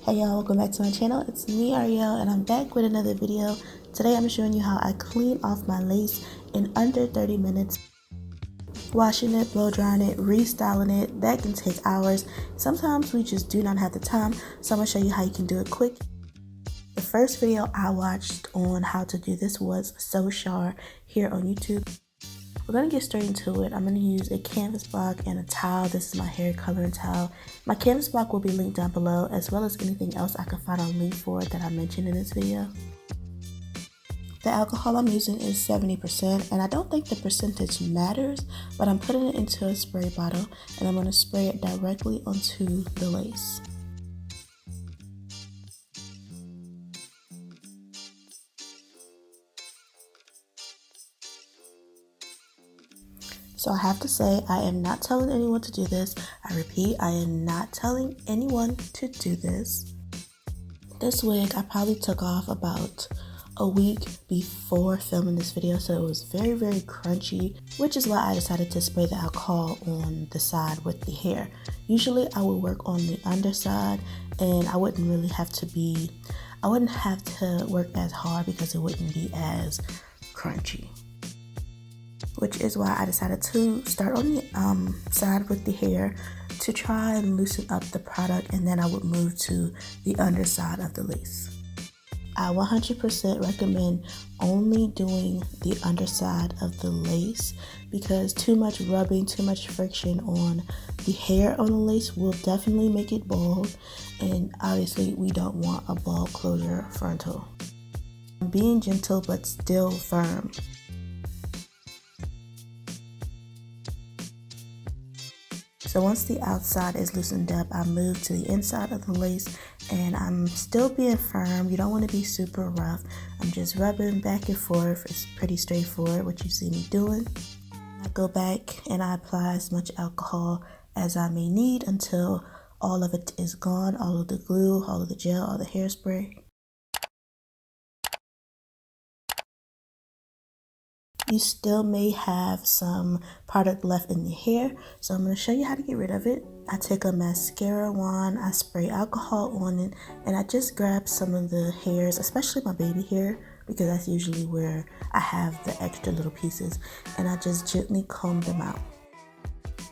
Hey y'all, welcome back to my channel. It's me, Arielle, and I'm back with another video. Today I'm showing you how I clean off my lace in under 30 minutes. Washing it, blow drying it, restyling it, that can take hours. Sometimes we just do not have the time, so I'm going to show you how you can do it quick. The first video I watched on how to do this was So Char here on YouTube. We're going to get straight into it. I'm going to use a canvas block and a towel. This is my hair coloring towel. My canvas block will be linked down below, as well as anything else I can find on Newport that I mentioned in this video. The alcohol I'm using is 70%, and I don't think the percentage matters, but I'm putting it into a spray bottle, and I'm going to spray it directly onto the lace. So I have to say, I am not telling anyone to do this. I repeat, I am not telling anyone to do this. This wig I probably took off about a week before filming this video, so it was very, very crunchy, which is why I decided to spray the alcohol on the side with the hair. Usually I would work on the underside, and I wouldn't have to work as hard because it wouldn't be as crunchy. Which is why I decided to start on the side with the hair to try and loosen up the product, and then I would move to the underside of the lace. I 100% recommend only doing the underside of the lace because too much rubbing, too much friction on the hair on the lace will definitely make it bald, and obviously we don't want a bald closure frontal. Being gentle but still firm. So once the outside is loosened up, I move to the inside of the lace, and I'm still being firm. You don't want to be super rough. I'm just rubbing back and forth. It's pretty straightforward what you see me doing. I go back and I apply as much alcohol as I may need until all of it is gone, all of the glue, all of the gel, all the hairspray. You still may have some product left in the hair, so I'm going to show you how to get rid of it. I take a mascara wand, I spray alcohol on it, and I just grab some of the hairs, especially my baby hair, because that's usually where I have the extra little pieces, and I just gently comb them out.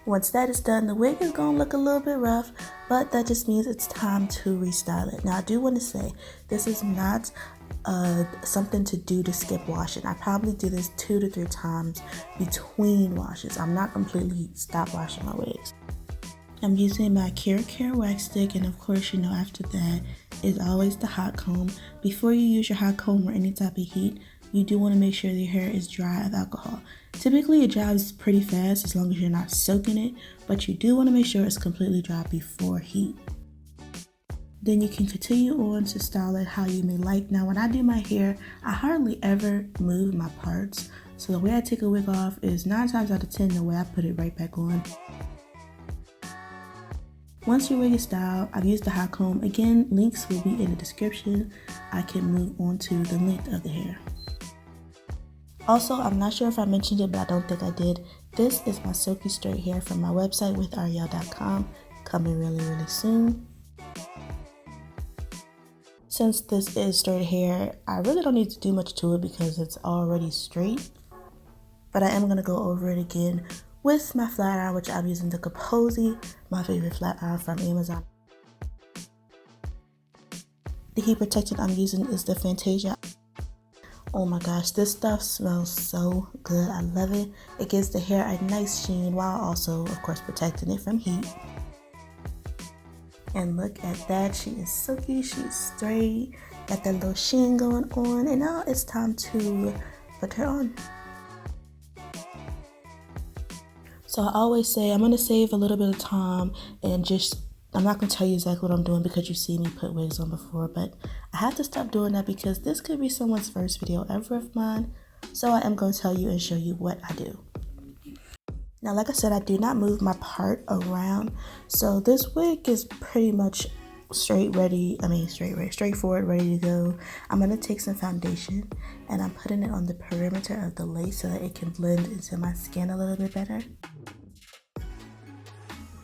Once that is done, the wig is going to look a little bit rough, but that just means it's time to restyle it. Now, I do want to say, this is not something to do to skip washing. I probably do this 2 to 3 times between washes. I'm not completely stop washing my wigs. I'm using my Care wax stick, and of course, after that is always the hot comb. Before you use your hot comb or any type of heat, you do want to make sure your hair is dry of alcohol. Typically it dries pretty fast as long as you're not soaking it, but you do want to make sure it's completely dry before heat. Then you can continue on to style it how you may like. Now when I do my hair, I hardly ever move my parts. So the way I take a wig off is 9 times out of 10 the way I put it right back on. Once your wig is styled, I've used the hot comb. Again, links will be in the description. I can move on to the length of the hair. Also, I'm not sure if I mentioned it, but I don't think I did. This is my silky straight hair from my website with arielle.com, coming really, really soon. Since this is straight hair, I really don't need to do much to it because it's already straight. But I am going to go over it again with my flat iron, which I'm using the Kaposi, my favorite flat iron from Amazon. The heat protectant I'm using is the Fantasia. Oh my gosh, this stuff smells so good. I love it. It gives the hair a nice sheen while also, of course, protecting it from heat. And look at that, she is silky, she's straight, got that little sheen going on, and now it's time to put her on. So I always say I'm going to save a little bit of time and I'm not going to tell you exactly what I'm doing because you've seen me put wigs on before, but I have to stop doing that because this could be someone's first video ever of mine, so I am going to tell you and show you what I do. Now, like I said, I do not move my part around, so this wig is pretty much straightforward, ready to go. I'm going to take some foundation and I'm putting it on the perimeter of the lace so that it can blend into my skin a little bit better.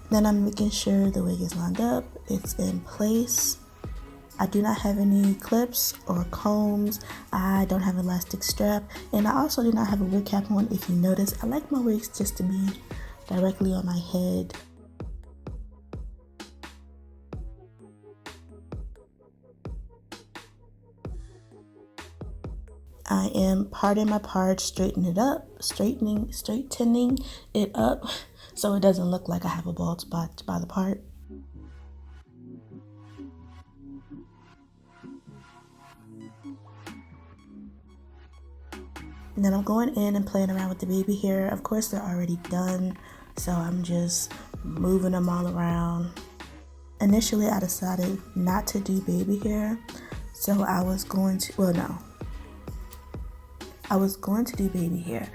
Then I'm making sure the wig is lined up, it's in place, I do not have any clips or combs. I don't have an elastic strap, and I also do not have a wig cap on. If you notice, I like my wigs just to be directly on my head. I am parting my parts, straightening it up, straightening it up so it doesn't look like I have a bald spot by the part. And then I'm going in and playing around with the baby hair. Of course, they're already done, so I'm just moving them all around. Initially, I decided not to do baby hair, so I was going to, well, no. I was going to do baby hair,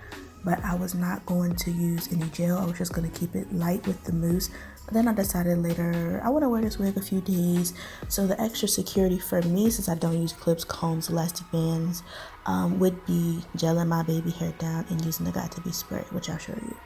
but I was not going to use any gel. I was just going to keep it light with the mousse. But then I decided later, I want to wear this wig a few days. So the extra security for me, since I don't use clips, combs, elastic bands, would be gelling my baby hair down and using the Got To Be spray, which I'll show you.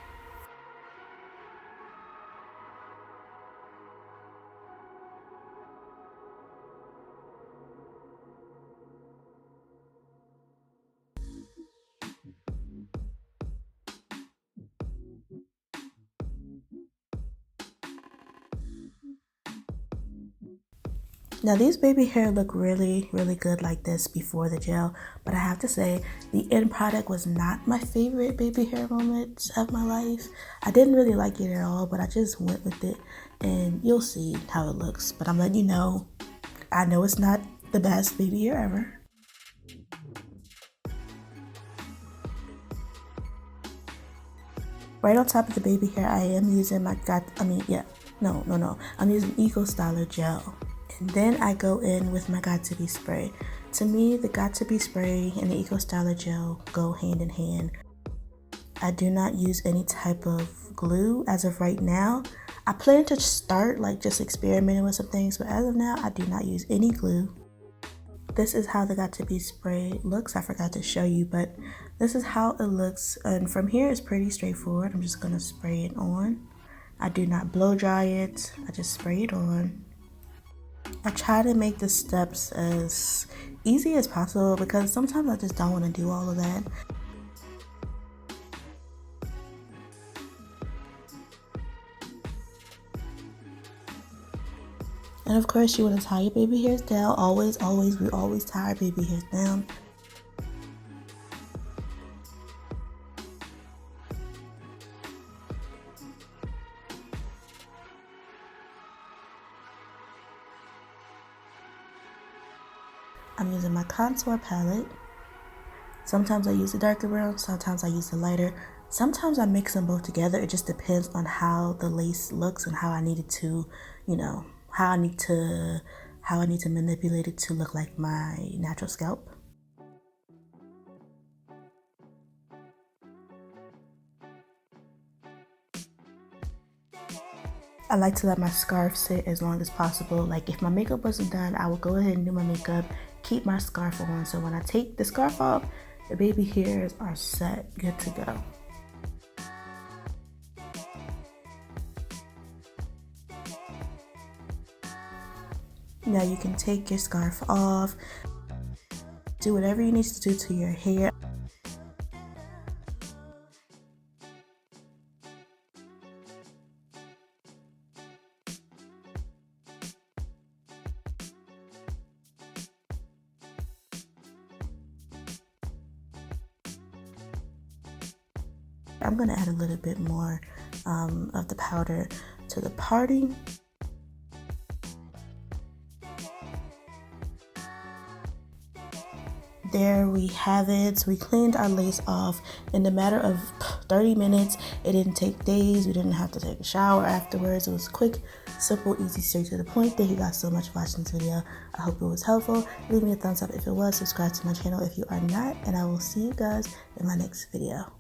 Now these baby hair look really good like this before the gel, but I have to say the end product was not my favorite baby hair moment of my life. I didn't really like it at all, but I just went with it, and you'll see how it looks. But I'm letting you know, I know it's not the best baby hair ever. Right on top of the baby hair, I am using my I'm using Eco Styler gel. And then I go in with my Got To Be spray. To me, the Got To Be spray and the Eco Styler gel go hand in hand. I do not use any type of glue as of right now. I plan to start just experimenting with some things, but as of now, I do not use any glue. This is how the Got To Be spray looks. I forgot to show you, but this is how it looks. And from here, it's pretty straightforward. I'm just gonna spray it on. I do not blow dry it. I just spray it on. I try to make the steps as easy as possible because sometimes I just don't want to do all of that. And of course, you want to tie your baby hairs down. We always tie our baby hairs down. I'm using my contour palette. Sometimes I use the darker brown, sometimes I use the lighter. Sometimes I mix them both together. It just depends on how the lace looks and how I need it to, how I need to manipulate it to look like my natural scalp. I like to let my scarf sit as long as possible. Like if my makeup wasn't done, I would go ahead and do my makeup, keep my scarf on. So when I take the scarf off, the baby hairs are set, good to go. Now you can take your scarf off, do whatever you need to do to your hair. I'm going to add a little bit more of the powder to the parting. There we have it. We cleaned our lace off in a matter of 30 minutes. It didn't take days. We didn't have to take a shower afterwards. It was quick, simple, easy, straight to the point. Thank you guys so much for watching this video. I hope it was helpful. Leave me a thumbs up if it was. Subscribe to my channel if you are not. And I will see you guys in my next video.